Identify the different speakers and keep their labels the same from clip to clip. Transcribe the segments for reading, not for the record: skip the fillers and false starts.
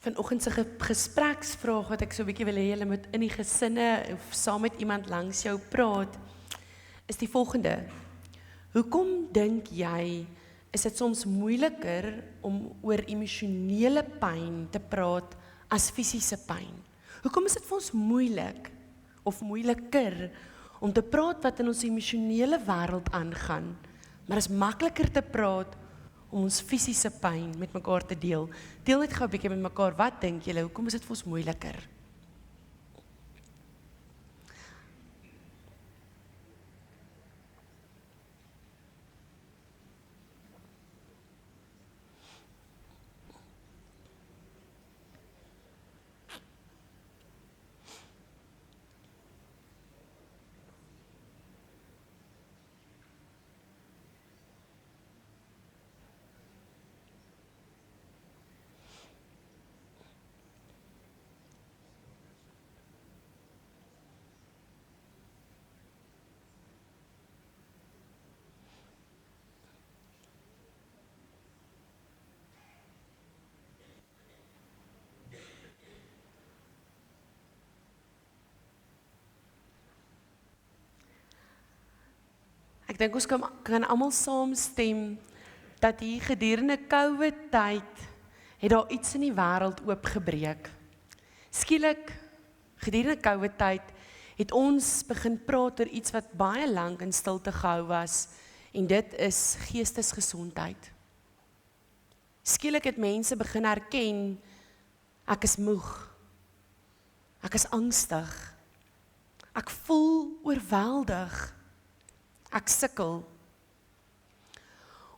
Speaker 1: Vanoggend se gespreksvraag wat ek so 'n bietjie wil hê julle moet in die gesinne of saam met iemand langs jou praat, is die volgende. Hoekom dink jy is dit soms moeiliker om oor emosionele pyn te praat as fisiese pyn? Hoekom is dit vir ons moeilik of moeiliker om te praat wat in ons emosionele wêreld aangaan, maar is makliker te praat om ons fisiese pyn met mekaar te deel? Deel net gou 'n bietjie met mekaar, wat dink julle, hoekom is dit vir ons moeiliker? Ek dink ons kan almal saamstem dat hier gedurende COVID-tyd het daar iets in die wêreld oopgebreek. Skielik, gedurende COVID-tyd het ons begin praat oor iets wat baie lank in stilte gehou was, en dit is geestesgesondheid. Skielik het mense begin erken, ek is moeg, ek is angstig, ek voel oorweldig, ek sukkel.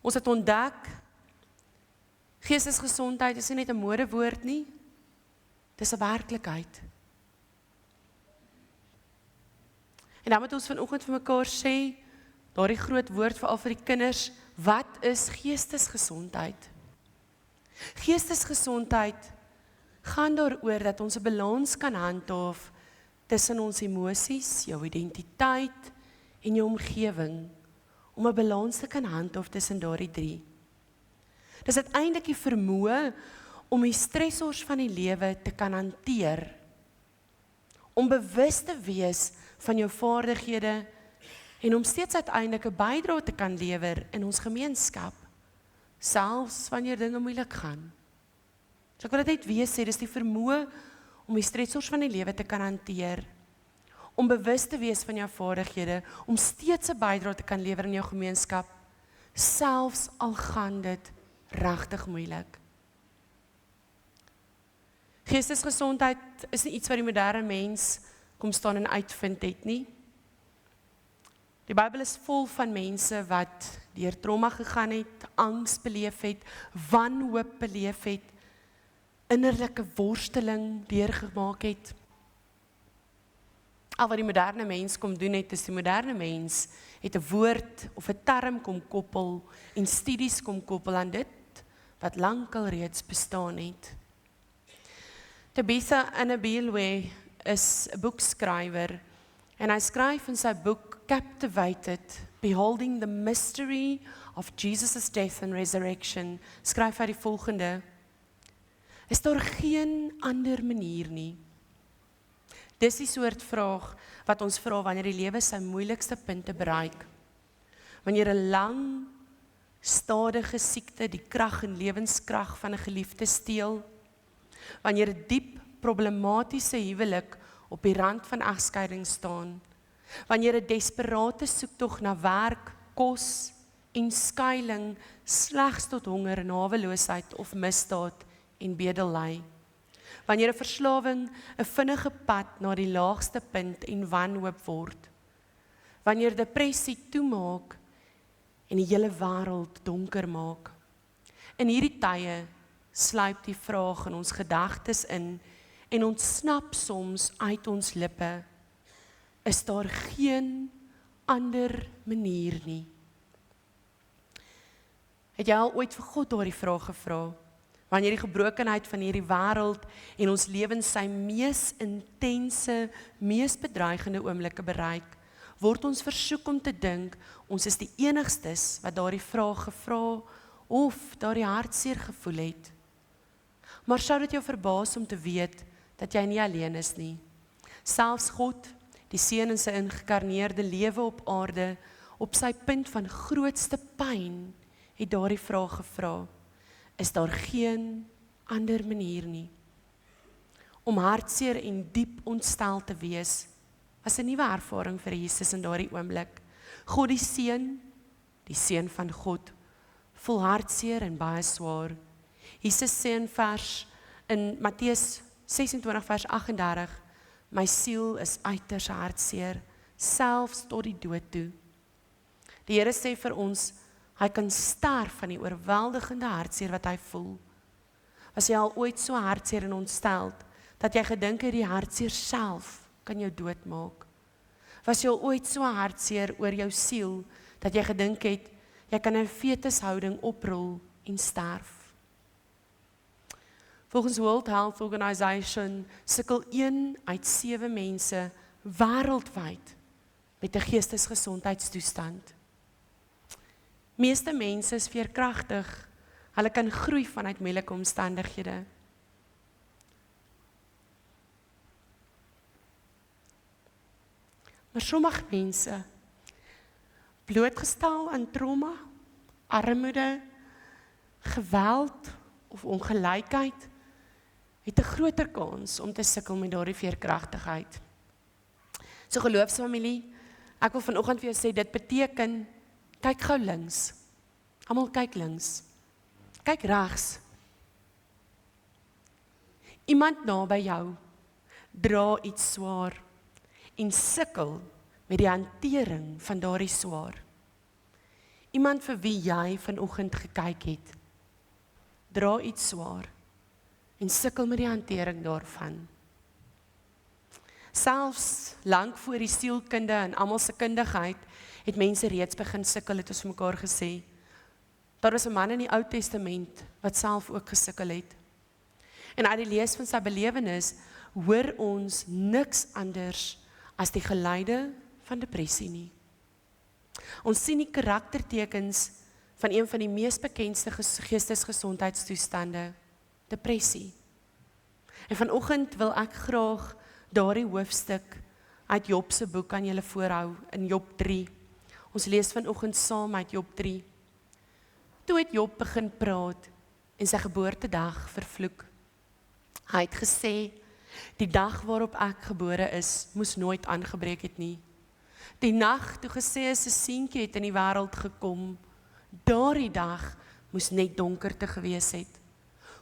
Speaker 1: Ons het ontdek, geestesgesondheid is nie net 'n modewoord nie, dis 'n werklikheid. En dan moet ons vanoggend vir mekaar sê, daardie groot woord veral vir die kinders, wat is geestesgesondheid? Geestesgesondheid gaan daaroor dat ons 'n balans kan handhaaf tussen ons emosies, jou identiteit en jou omgewing, om 'n balans te kan handhaaf tussen daardie drie. Dis uiteindelik die vermoë om die stressors van die lewe te kan hanteer, om bewus te wees van jou vaardighede en om steeds uiteindelik 'n bydrae te kan lewer in ons gemeenskap, selfs wanneer dinge moeilik gaan. So ek wil dit net weer sê, dis die vermoë om die stressors van die lewe te kan hanteer, om bewus te wees van jou vaardighede, om steeds 'n bydrae te kan lewer in jou gemeenskap, selfs al gaan dit regtig moeilik. Geestesgesondheid is nie iets wat die moderne mens kom staan en uitvind het nie. Die Bybel is vol van mense wat deur trauma gegaan het, angs beleef het, wanhoop beleef het, innerlike worsteling deurgemaak het. Al wat die moderne mens kom doen het, is die moderne mens het 'n woord of 'n term kom koppel en studies kom koppel aan dit wat lankal reeds bestaan het. Tabitha Annabelwe is 'n boekskrywer en hy skryf in sy boek Captivated, Beholding the Mystery of Jesus' Death and Resurrection, skryf hy die volgende: is daar geen ander manier nie? Dis die soort vraag wat ons vra wanneer die lewe sy moeilikste punte bereik. Wanneer 'n lang, stadige siekte die krag en lewenskrag van 'n geliefde steel. Wanneer 'n diep, problematiese huwelik op die rand van egskeiding staan. Wanneer 'n desperate soektog na werk, kos en skuiling slegs tot honger en haweloosheid of misdaad en bedel lei. Wanneer 'n verslawing 'n vinnige pad na die laagste punt en wanhoop word. Wanneer depressie toemaak en die hele wêreld donker maak. In hierdie tye sluip die vraag in ons gedagtes in en ontsnap soms uit ons lippe: is daar geen ander manier nie? Het jy al ooit vir God daardie vraag gevra? Wanneer die gebrokenheid van hierdie wêreld en ons lewens sy mees intense, mees bedreigende oomblikke bereik, word ons versoek om te dink, ons is die enigstes wat daardie vraag gevra of daardie hartseer gevoel het. Maar sou dit jou verbaas om te weet dat jy nie alleen is nie. Selfs God, die Seun in sy ingekarneerde lewe op aarde, op sy punt van grootste pyn, het daardie vraag gevra, is daar geen ander manier nie? Om hartseer en diep ontstel te wees, was 'n nuwe ervaring vir Jesus in daardie oomblik. God die Seun van God, vol hartseer en baie swaar. Jesus sê in Matteus 26 vers 38, my siel is uiters hartseer, selfs tot die dood toe. Die Here sê vir ons, hy kan sterf van die oorweldigende hartseer wat hy voel. Was jy al ooit so hartseer en ontsteld, dat jy gedink het die hartseer self kan jou doodmaak? Was jy al ooit so hartseer oor jou siel, dat jy gedink het, jy kan 'n fetushouding oprol en sterf? Volgens World Health Organization sukkel 1 uit 7 mense wêreldwyd met 'n geestesgesondheidstoestand. Meeste mense is veerkragtig, hulle kan groei vanuit moeilike omstandighede. Maar sommige mense, blootgestel aan trauma, armoede, geweld of ongelykheid, het 'n groter kans om te sukkel met daardie veerkragtigheid. So geloofsfamilie, ek wil vanoggend vir jou sê, dit beteken, kyk gou links. Almal kyk links. Kyk regs. Iemand naby jou dra iets swaar en sukkel met die hantering van daardie swaar. Iemand vir wie jy vanoggend gekyk het, dra iets swaar en sukkel met die hantering daarvan. Selfs lank voor die sielkunde en almal se kundigheid het mense reeds begin sukkel, het ons mekaar gesê. Daar was 'n man in die Ou Testament wat self ook gesukkel het. En uit die lees van sy belewenis hoor ons niks anders as die geluide van depressie nie. Ons sien die karaktertekens van een van die mees bekendste geestesgesondheidstoestande, depressie. En vanoggend wil ek graag daardie hoofstuk uit Job se boek aan julle voorhou, in Job 3. Ons lees vanoggend saam uit Job 3. Toe het Job begin praat en sy geboortedag vervloek. Hy het gesê, die dag waarop ek gebore is, moes nooit aangebreek het nie. Die nag toe gesê is 'n seentjie het in die wêreld gekom, daardie dag moes net donkerte gewees het.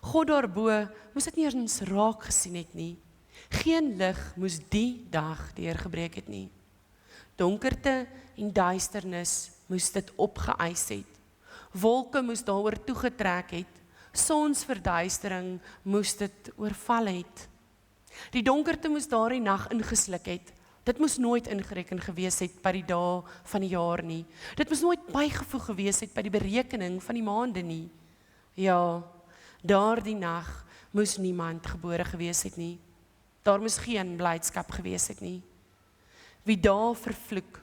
Speaker 1: God daarbo moes dit nie eens raak gesien het nie. Geen lig moes die dag deurgebreek het nie. Donkerte en duisternis moes dit opgeëis het. Wolke moes daaroor toegetrek het. Sonsverduistering moes dit oorval het. Die donkerte moes daardie nag ingesluk het. Dit moes nooit ingereken gewees het by die dae van die jaar nie. Dit moes nooit bygevoeg gewees het by die berekening van die maande nie. Ja, daardie nag moes niemand gebore gewees het nie. Daar moes geen blydskap gewees het nie. Wie daar vervloek,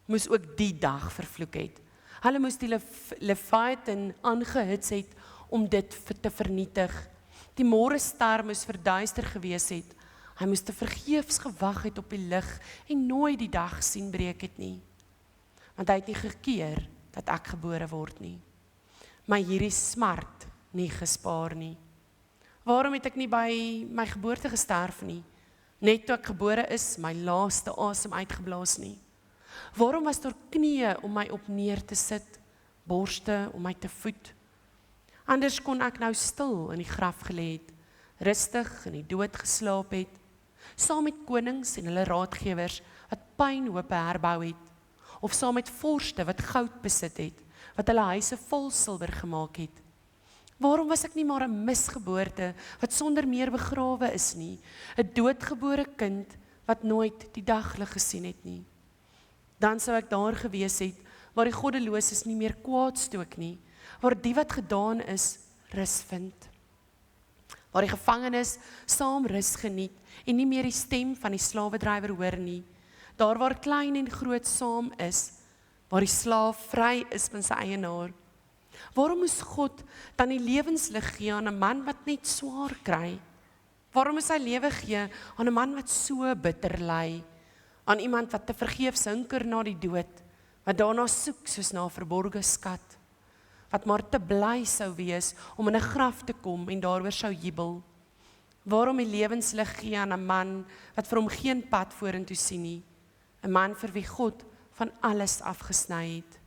Speaker 1: moes ook die dag vervloek het. Hulle moes die Leviathan aangehits het om dit te vernietig. Die môrester moes verduister gewees het. Hy moes te vergeefs gewag het op die lig en nooit die dag sien breek het nie. Want hy het nie gekeer dat ek gebore word nie. Maar hierdie smart nie gespaar nie. Waarom het ek nie by my geboorte gesterf nie? Net toe ek gebore is, my laaste asem uitgeblaas nie. Waarom was daar knieë om my op neer te sit, borste om my te voed? Anders kon ek nou stil in die graf gelê het, rustig in die dood geslaap het, saam met konings en hulle raadgewers wat pynhope herbou het, of saam met vorste wat goud besit het, wat hulle huise vol silwer gemaak het. Waarom was ek nie maar 'n misgeboorte wat sonder meer begrawe is nie, 'n doodgebore kind wat nooit die daglig gesien het nie? Dan sou ek daar gewees het waar die goddeloses nie meer kwaad stook nie, waar die wat gedaan is rus vind, waar die gevangenes saam rus geniet en nie meer die stem van die slawedrywer hoor nie, daar waar klein en groot saam is, waar die slaaf vry is van sy eienaar, Waarom moes God dan die lewenslig gee aan 'n man wat net swaar kry? Waarom moes hy lewe gee aan 'n man wat so bitter ly? Aan iemand wat te vergeefs hinker na die dood, wat daarna soek soos na 'n verborge skat, wat maar te bly sou wees om in 'n graf te kom en daaroor sou jubel? Waarom die lewenslig gee aan 'n man wat vir hom geen pad vorentoe sien nie? 'n man vir wie God van alles afgesny het.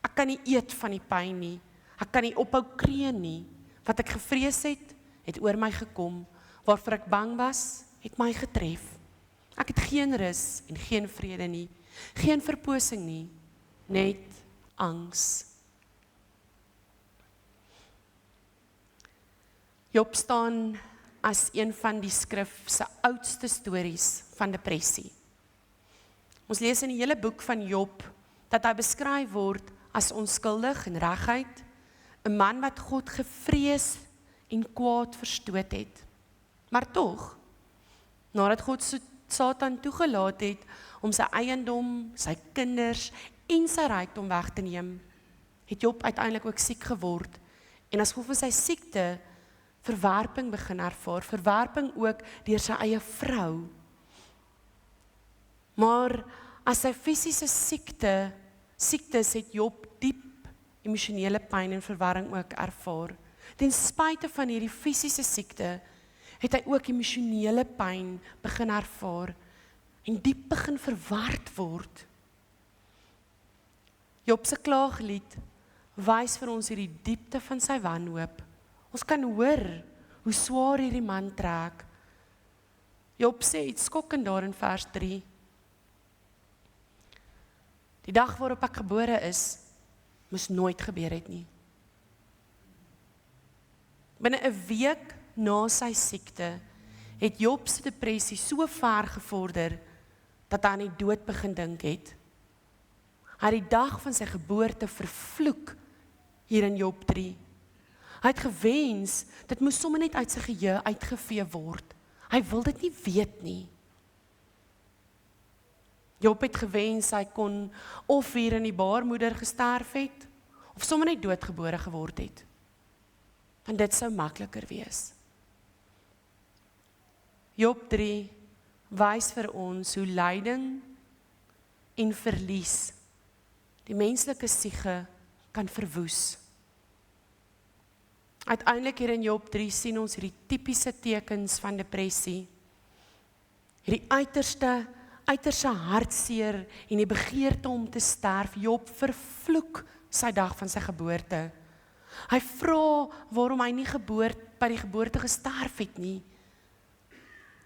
Speaker 1: Ek kan nie eet van die pyn nie. Ek kan nie ophou kreun nie. Wat ek gevrees het, het oor my gekom. Waarvoor ek bang was, het my getref. Ek het geen rus en geen vrede nie. Geen verposing nie. Net angs. Job staan as een van die skrif se oudste stories van depressie. Ons lees in die hele boek van Job dat hy beskryf word as onskuldig en reguit, 'n man wat God gevrees en kwaad verstoot het. Maar tog, nadat God Satan toegelaat het om sy eiendom, sy kinders en sy rykdom weg te neem, het Job uiteindelik ook siek geword en as gevolg van sy siekte verwerping begin ervaar, verwerping ook deur sy eie vrou. Maar as sy fisiese siektes het Job diep emosionele pyn en verwarring ook ervaar. Ten spyte van hierdie fisiese siekte, het hy ook emosionele pyn begin ervaar en diep begin verward word. Job se klaaglied wys vir ons hierdie diepte van sy wanhoop. Ons kan hoor hoe swaar hierdie man trek. Job sê iets skokkend daar in vers 3. Die dag waarop ek gebore is, moes nooit gebeur het nie. Binne 'n week na sy siekte, het Job se depressie so ver gevorder, dat hy aan die dood begin dink het. Hy het die dag van sy geboorte vervloek, hier in Job 3. Hy het gewens, dit moes sommer net uit sy geheue uitgevee word. Hy wil dit nie weet nie. Job het gewens, hy kon of hier in die baarmoeder gesterf het, of sommer net doodgebore geword het. Want dit sou makliker wees. Job 3 wys vir ons hoe lyding en verlies die menslike siege kan verwoes. Uiteindelik hier in Job 3 sien ons hierdie tipiese tekens van depressie. Hierdie uiterste hartseer en die begeerte om te sterf. Job vervloek sy dag van sy geboorte. Hy vra waarom hy nie by die geboorte gesterf het nie.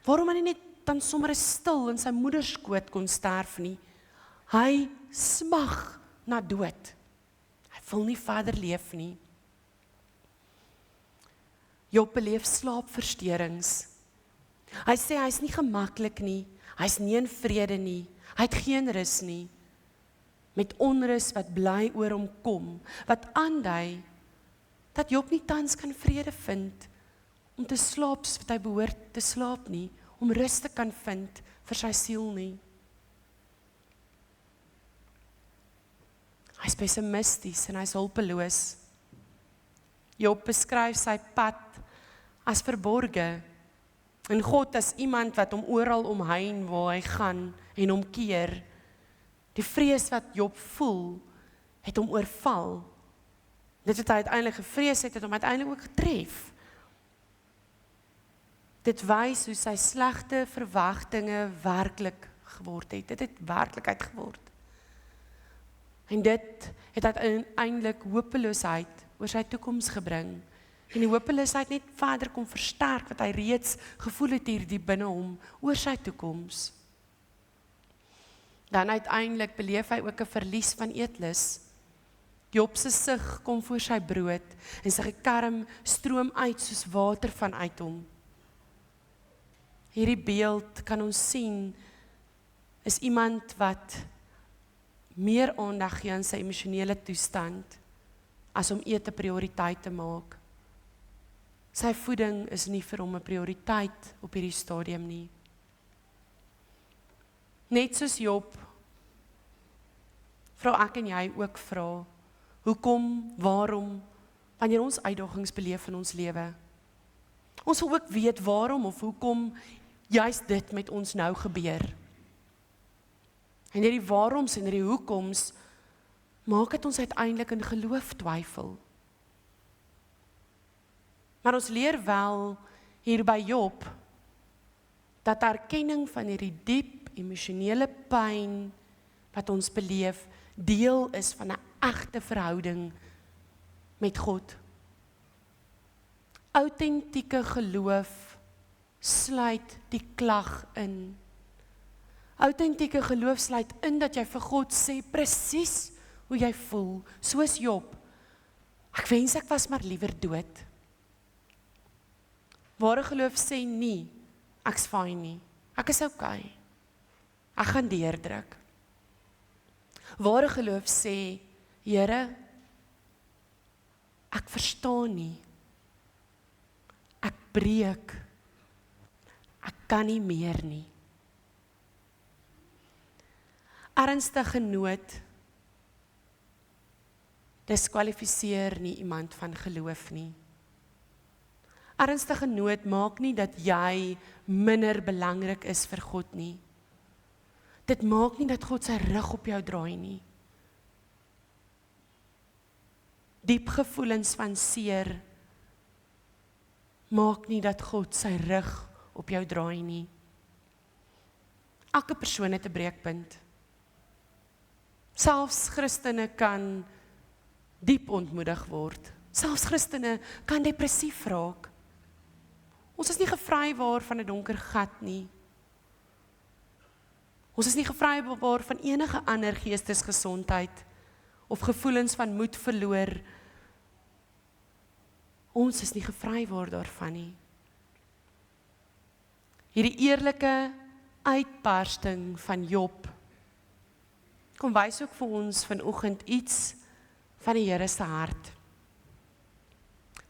Speaker 1: Waarom hy nie net dan sommer stil in sy moederskoot kon sterf nie. Hy smag na dood. Hy wil nie verder leef nie. Job beleef slaapversteurings. Hy sê hy is nie gemaklik nie, hy is nie in vrede nie, hy het geen rus nie. Met onrus wat bly oor hom kom, wat aandui dat Job nie tans kan vrede vind om te slaap soos wat hy behoort te slaap nie, om rus te kan vind vir sy siel nie. Hy is pessimisties en hy is hulpeloos. Job beskryf sy pad as verborge en God as iemand wat hom oral omheen waar hy gaan en hom keer. Die vrees wat Job voel, het hom oorval. Dit wat hy uiteindelik gevrees het hom uiteindelik ook getref. Dit wys hoe sy slegte verwagtinge werklik geword het. Dit het werklikheid geword. En dit het uiteindelik hopeloosheid oor sy toekoms gebring. En die hopeloosheid net verder kom versterk wat hy reeds gevoel het hier diep binne hom oor sy toekoms. Dan uiteindelik beleef hy ook 'n verlies van eetlus. Job se sug kom voor sy brood en sy gekarm stroom uit soos water vanuit hom. Hierdie beeld kan ons sien is iemand wat meer aandag gee aan sy emosionele toestand as om eet 'n prioriteit te maak. Sy voeding is nie vir hom 'n prioriteit op hierdie stadium nie. Net soos Job, vra ek en jy ook vra, hoekom, waarom, wanneer ons uitdagings beleef in ons lewe. Ons wil ook weet waarom of hoekom juist dit met ons nou gebeur. En hierdie waaroms en hierdie hoekoms maak dit ons uiteindelik in geloof twyfel. Maar ons leer wel hier by Job dat erkenning van hierdie diep emosionele pyn wat ons beleef deel is van 'n egte verhouding met God. Autentieke geloof sluit die klag in. Autentieke geloof sluit in dat jy vir God sê presies hoe jy voel, soos Job. Ek wens ek was maar liewer dood. Ware geloof sê nie, ek's fyn nie, ek is okay. Ek gaan deurdruk. Ware geloof sê, Here, ek verstaan nie. Ek breek. Ek kan nie meer nie. Ernstige nood diskwalifiseer nie iemand van geloof nie. Ernstige nood maak nie dat jy minder belangrik is vir God nie. Dit maak nie dat God sy rug op jou draai nie. Diep gevoelens van seer maak nie dat God sy rug op jou draai nie. Elke persoon het 'n breekpunt. Selfs Christene kan diep ontmoedig word. Selfs Christene kan depressief raak. Ons is nie gevrywaar van 'n donker gat nie. Ons is nie gevrywaar van enige ander geestesgesondheid of gevoelens van moed verloor. Ons is nie gevrywaar daarvan nie. Hierdie eerlike uitbarsting van Job kom wys ook vir ons vanoggend iets van die Here se hart.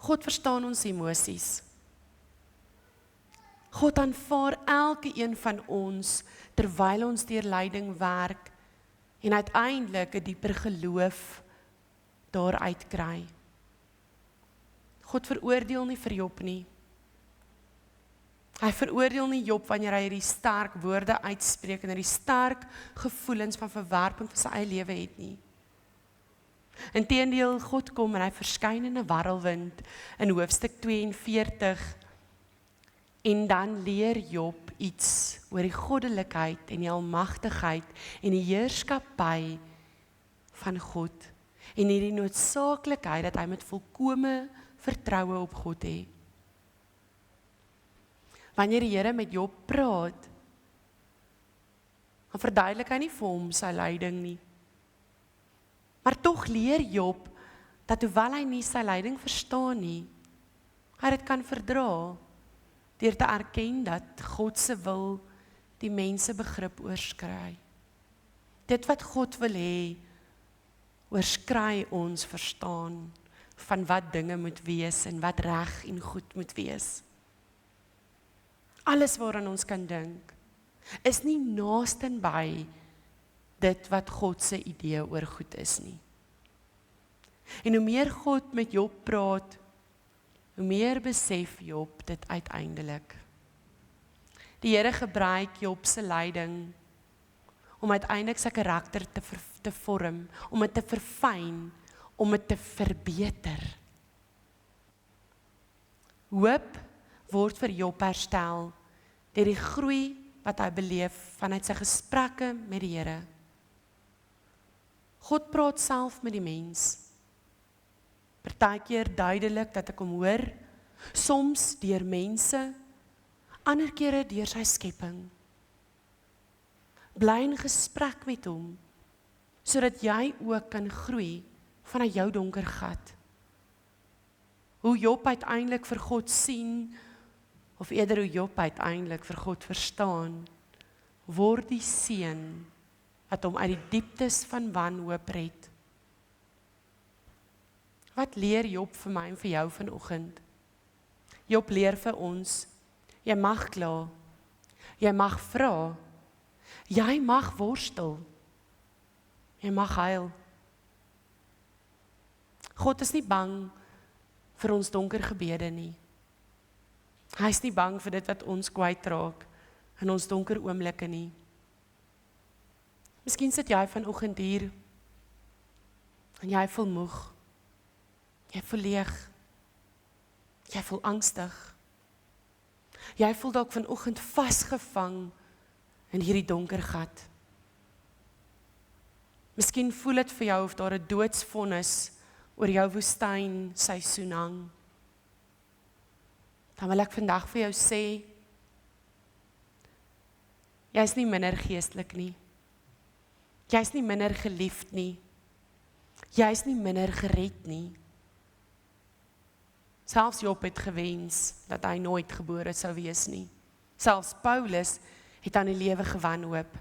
Speaker 1: God verstaan ons emosies. God aanvaar elke een van ons terwyl ons deur lyding werk en uiteindelik 'n dieper geloof daaruit kry. God veroordeel nie vir Job nie. Hy veroordeel nie Job wanneer hy hierdie sterk woorde uitspreek en hierdie sterk gevoelens van verwerping van sy eie lewe het nie. Inteendeel, God kom en hy verskyn in 'n warrelwind in hoofstuk 42 en dan leer Job iets oor die goddelikheid en die almagtigheid en die heerskappy van God en hierdie noodsaaklikheid dat hy met volkome vertroue op God het. Wanneer die Here met Job praat, dan verduidelik hy nie vir hom sy lyding nie. Maar tog leer Job dat hoewel hy nie sy lyding verstaan nie, hy dit kan verdra deur te erken dat God se wil die mense begrip oorskry. Dit wat God wil hê, oorskry ons verstaan van wat dinge moet wees en wat reg en goed moet wees. Alles waaraan ons kan dink, is nie naastenby dit wat God se idee oor goed is nie. En hoe meer God met Job praat, hoe meer besef Job dit uiteindelik. Die Here gebruik Job se lyding om uiteindelik sy karakter te vorm, om dit te verfyn, om dit te verbeter. Hoop word vir Job herstel deur die groei wat hy beleef vanuit sy gesprekke met die Here. God praat self met die mens. Partykeer duidelik dat ek hom hoor, soms deur mense, ander kere deur sy skepping. Bly in gesprek met hom, sodat jy ook kan groei vanuit jou donker gat. Hoe Job uiteindelik vir God sien, of eerder hoe Job uiteindelik vir God verstaan, word die seën wat hom uit die dieptes van wanhoop red. Wat leer Job vir my en vir jou vanoggend? Job leer vir ons, jy mag kla, jy mag vra, jy mag worstel, jy mag huil. God is nie bang vir ons donker gebede nie. Hy is nie bang vir dit wat ons kwytraak in ons donker oomblikke nie. Miskien sit jy vanoggend hier en jy voel moeg. Jy voel leeg. Jy voel angstig. Jy voel dalk vanoggend vasgevang in hierdie donker gat. Miskien voel dit vir jou of daar 'n doodsvonnis oor jou woestyn seisoen hang. Dan wil ek vandag vir jou sê, jy is nie minder geestelik nie. Jy is nie minder geliefd nie. Jy is nie minder gered nie. Selfs Job het gewens dat hy nooit gebore sou wees nie. Selfs Paulus het aan die lewe gewanhoop.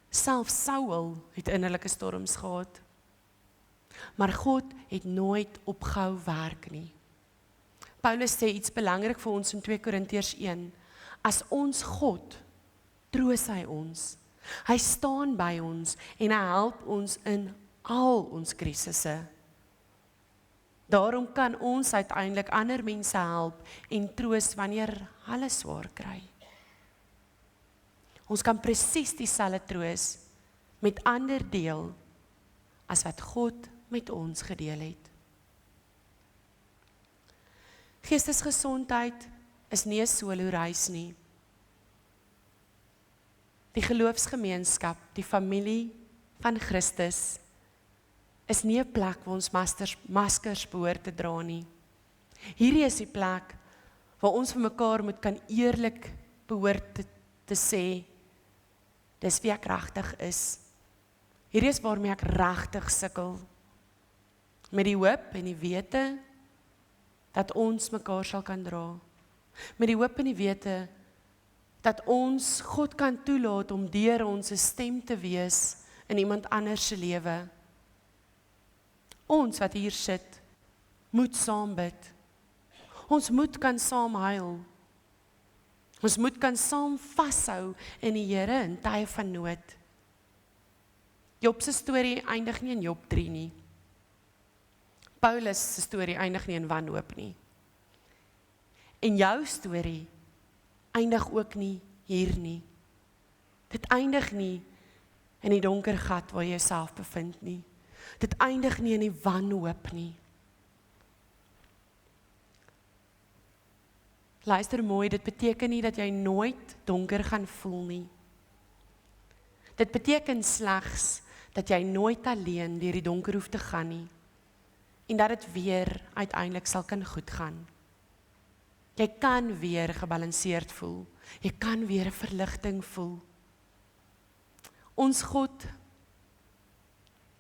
Speaker 1: Selfs Saul het innerlike storms gehad. Maar God het nooit opgehou werk nie. Paulus sê iets belangrik vir ons in 2 Korintiërs 1. As ons God, troos hy ons. Hy staan by ons en hy help ons in al ons krisisse. Daarom kan ons uiteindelik ander mense help en troos wanneer hulle swaar kry. Ons kan presies dieselfde troos met ander deel as wat God met ons gedeel het. Geestesgesondheid is nie 'n solo reis nie. Die geloofsgemeenskap, die familie van Christus, is nie 'n plek waar ons maskers behoort te dra nie. Hierdie is die plek waar ons vir mekaar moet kan eerlik behoort te sê, dis wie ek regtig is. Hierdie is waarmee ek regtig sukkel. Met die hoop en die wete dat ons mekaar sal kan dra. Met die hoop en die wete dat ons God kan toelaat om deur ons 'n stem te wees in iemand anders se lewe. Ons wat hier sit, moet saam bid. Ons moet kan saam huil. Ons moet kan saam vashou in die Here in tye van nood. Job se storie eindig nie in Job 3 nie. Paulus se storie eindig nie in wanhoop nie. En jou storie eindig ook nie hier nie. Dit eindig nie in die donker gat waar jy jouself bevind nie. Dit eindig nie in die wanhoop nie. Luister mooi, dit beteken nie dat jy nooit donker gaan voel nie. Dit beteken slegs dat jy nooit alleen deur die donker hoef te gaan nie. En dat dit weer uiteindelik sal kan goed gaan. Jy kan weer gebalanseerd voel. Jy kan weer 'n verligting voel. Ons God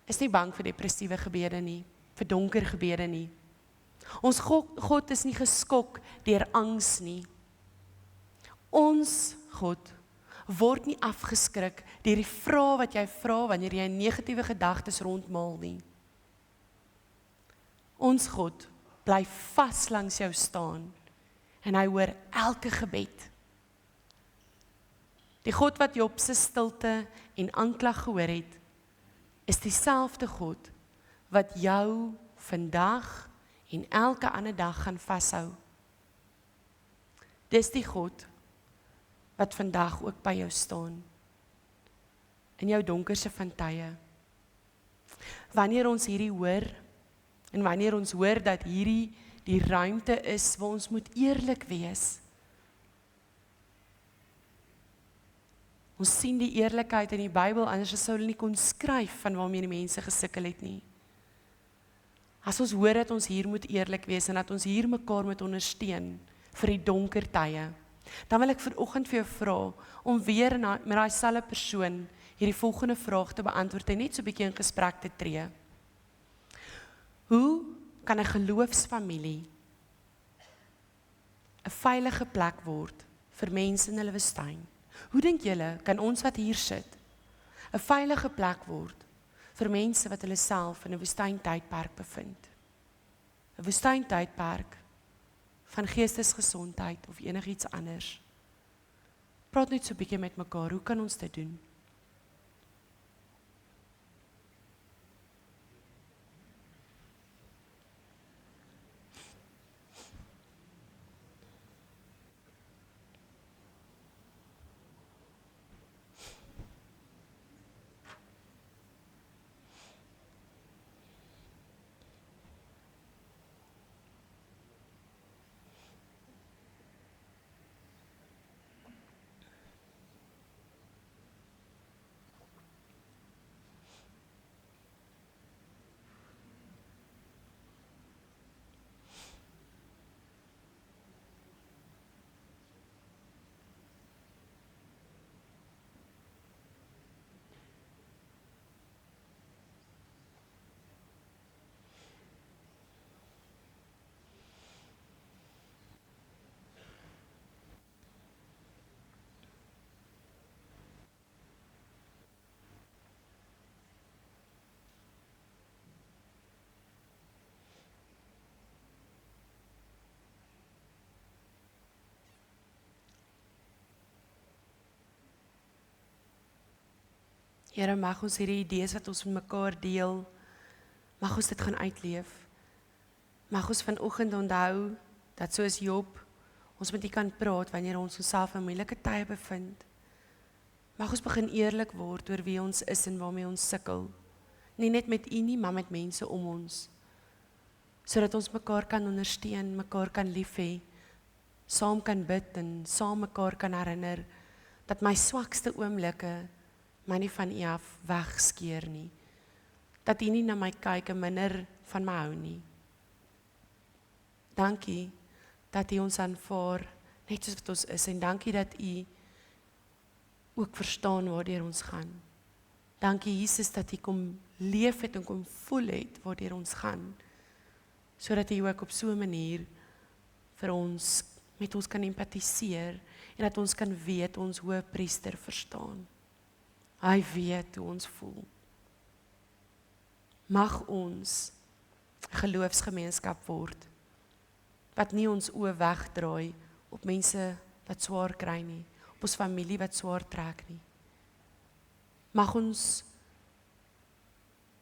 Speaker 1: is nie bang vir depressiewe gebede nie, vir donker gebede nie. Ons God is nie geskok deur angs nie. Ons God word nie afgeskrik deur die vrae wat jy vra wanneer jy negatiewe gedagtes rondmaal nie. Ons God bly vas langs jou staan en hy hoor elke gebed. Die God wat Job se stilte en aanklag gehoor het, is dieselfde God wat jou vandag en elke ander dag gaan vashou. Dis die God wat vandag ook by jou staan in jou donkerste van tye. Wanneer ons hierdie hoor en wanneer ons hoor dat hierdie die ruimte is waar ons moet eerlik wees. Ons sien die eerlikheid in die Bybel, anders sou hulle nie kon skryf van waarmee die mense gesukkel het nie. As ons hoor dat ons hier moet eerlik wees en dat ons hier mekaar moet ondersteun vir die donker tye, dan wil ek vanoggend vir jou vra om weer met daai selfde persoon hierdie volgende vraag te beantwoord en net so 'n bietjie in gesprek te tree. Hoe kan 'n geloofsfamilie 'n veilige plek word vir mense in hulle woestyn? Hoe dink julle kan ons wat hier sit 'n veilige plek word vir mense wat hulle self in 'n woestyntydperk bevind? 'n Woestyntydperk van geestesgesondheid of enigiets anders. Praat net so 'n bietjie met mekaar, hoe kan ons dit doen? Here, mag ons hierdie idees wat ons met mekaar deel, mag ons dit gaan uitleef. Mag ons vanoggend onthou, dat soos Job, ons met U kan praat, wanneer ons onsself in moeilike tye bevind. Mag ons begin eerlik word oor wie ons is en waarmee ons sukkel. Nie net met U nie, maar met mense om ons. Sodat ons mekaar kan ondersteun, mekaar kan lief hê, saam kan bid en saam mekaar kan herinner, dat my swakste oomblikke my nie van U af wegskeer nie. Dat U nie na my kyk en minder van my hou nie. Dankie dat U ons aanvaar, net soos wat ons is, en dankie dat U ook verstaan waardeur ons gaan. Dankie Jesus dat U kom leef het en kom voel het waardeur ons gaan, sodat U ook op so 'n manier vir ons, met ons kan empatiseer, en dat ons kan weet, ons Hoëpriester verstaan. Hy weet hoe ons voel. Mag ons 'n geloofsgemeenskap word, wat nie ons oë wegdraai op mense wat swaar kry nie, op ons familie wat swaar trek nie. Mag ons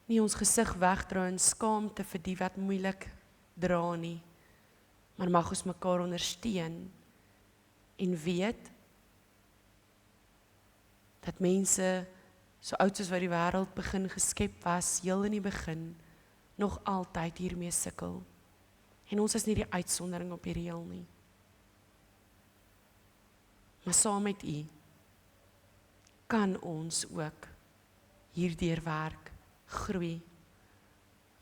Speaker 1: nie ons gesig wegdraai in skaamte vir die wat moeilik dra nie, maar mag ons mekaar ondersteun en weet dat mense so oud soos wat die wêreld begin geskep was, heel in die begin, nog altyd hiermee sukkel. En ons is nie die uitsondering op die reël nie. Maar saam met U kan ons ook hierdeur werk, groei.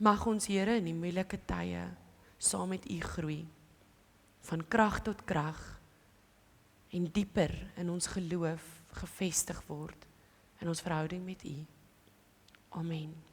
Speaker 1: Mag ons Here in die moeilike tye saam met U groei, van krag tot krag, en dieper in ons geloof gevestig word, in ons verhouding met U. Amen.